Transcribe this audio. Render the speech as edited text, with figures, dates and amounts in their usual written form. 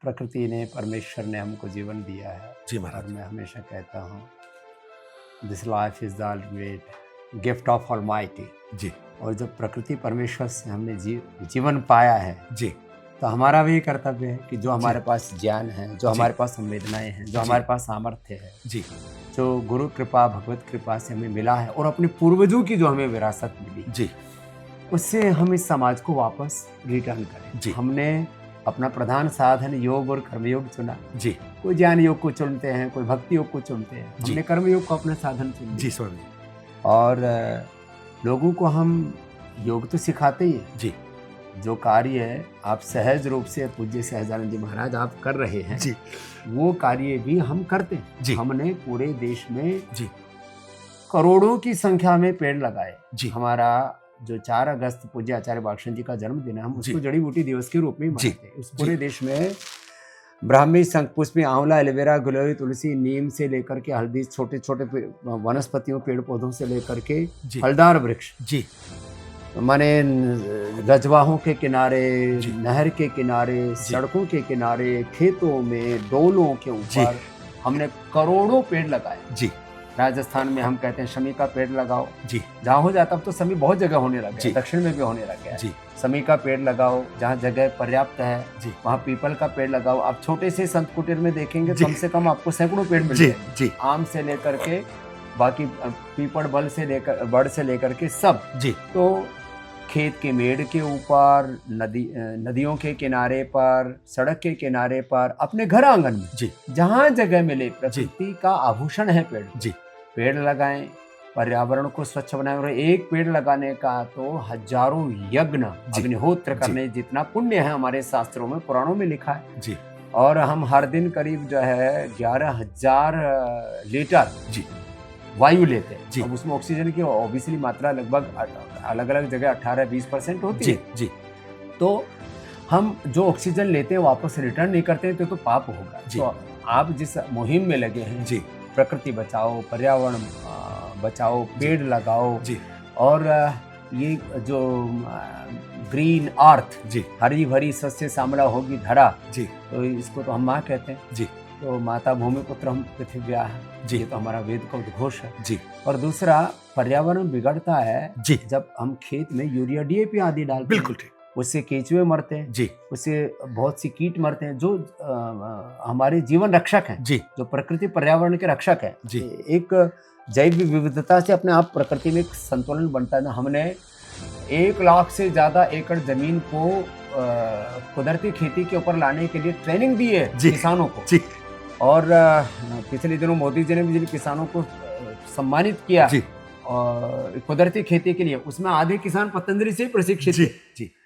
प्रकृति ने, परमेश्वर ने हमको जीवन दिया है। जी महाराज। और मैं हमेशा कहता हूँ, this life is the ultimate gift of Almighty. जी और जब प्रकृति परमेश्वर से हमने जीवन पाया है, जी तो हमारा भी कर्तव्य है कि जो हमारे पास ज्ञान है, जो जी। हमारे पास संवेदनाएं हैं, जो जी। हमारे पास सामर्थ्य है, जी जो गुरु कृपा, भगवत कृपा से हमें मिला है और अपने पूर्वजों की जो हमें विरासत मिली, जी उससे हम इस समाज को वापस रिटर्न करें। जी। हमने अपना प्रधान साधन योग और कर्मयोग चुना। जी कोई ज्ञान योग को चुनते हैं, कोई भक्ति योग को चुनते हैं, जी। हमने कर्मयोग को अपना साधन चुन जी लिया। स्वामी और लोगों को हम योग तो सिखाते ही हैं। जी जो कार्य है आप सहज रूप से पूज्य सहजानंद जी महाराज आप कर रहे हैं, जी वो कार्य भी हम करते हैं। जी। हमने पूरे देश में जी करोड़ों की संख्या में पेड़ लगाए। जी। हमारा जो 4 अगस्त पूज्य आचार्य बालकृष्ण जी का जन्मदिन है, हम जी। उसको जड़ी बूटी दिवस के रूप में जी। मनाते हैं। उस पूरे देश में ब्राह्मी, शंखपुष्पी, आंवला, एलोवेरा, गुलरी, तुलसी, नीम से लेकर के हल्दी, छोटे छोटे वनस्पतियों, पेड़ पौधों से लेकर के जी। फलदार वृक्ष, जी माने रजवाहों के किनारे, जी। नहर के किनारे, सड़कों के किनारे, खेतों में, डोलों के ऊपर हमने करोड़ों पेड़ लगाए। जी। राजस्थान में हम कहते हैं शमी का पेड़ लगाओ। जी जहाँ हो जाता, अब तो शमी बहुत जगह होने लगा जी। है, दक्षिण में भी होने लगा है। जी शमी का पेड़ लगाओ, जहाँ जगह पर्याप्त है जी। वहाँ पीपल का पेड़ लगाओ। आप छोटे से संत कुटीर में देखेंगे जी। कम से कम आपको सैकड़ों पेड़ मिल जी जाएंगे। जी आम से लेकर के बाकी पीपल बड़ से लेकर के सब। जी तो खेत के मेड़ के ऊपर, नदियों के किनारे पर, सड़क के किनारे पर, अपने घर आंगन में जी जहाँ जगह मिले, प्रकृति का आभूषण है पेड़। जी पेड़ लगाएं, पर्यावरण को स्वच्छ बनाएं। और एक पेड़ लगाने का तो हजारों यज्ञ अग्निहोत्र करने जितना पुण्य है हमारे शास्त्रों में, पुराणों में लिखा है। जी और हम हर दिन करीब जो है 11,000 लीटर जी वायु लेते हैं। जी। अब उसमें ऑक्सीजन की ऑब्वियसली मात्रा लगभग अलग अलग जगह 18-20% होती जी है। जी तो हम जो ऑक्सीजन लेते हैं वापस रिटर्न नहीं करते हैं तो पाप होगा। जी। तो आप जिस मुहिम में लगे हैं, जी प्रकृति बचाओ, पर्यावरण बचाओ, पेड़ लगाओ। जी और ये जो ग्रीन अर्थ, जी हरी भरी सस्य श्यामला होगी धरा, जी तो इसको तो हम माँ कहते हैं। जी तो माता भूमि पुत्र हम पृथ्व्या है, जी। ये तो हमारा वेद का उद्घोष है। जी और दूसरा, पर्यावरण बिगड़ता है जी जब हम खेत में यूरिया, डीएपी आदि डालते हैं। बिल्कुल ठीक। उससे केंचुए मरते हैं, जी उससे बहुत सी कीट मरते हैं जो हमारे जीवन रक्षक हैं, जी जो प्रकृति पर्यावरण के रक्षक हैं। जी। एक जैव विविधता से अपने आप प्रकृति में एक संतुलन बनता है ना। हमने 1 लाख से ज्यादा एकड़ जमीन को कुदरती खेती के ऊपर लाने के लिए ट्रेनिंग दी है जी। किसानों को। जी और पिछले दिनों मोदी जी ने भी जिन किसानों को सम्मानित किया जी और कुदरती खेती के लिए, उसमें आधे किसान पतंजलि से ही प्रशिक्षित जी थे। जी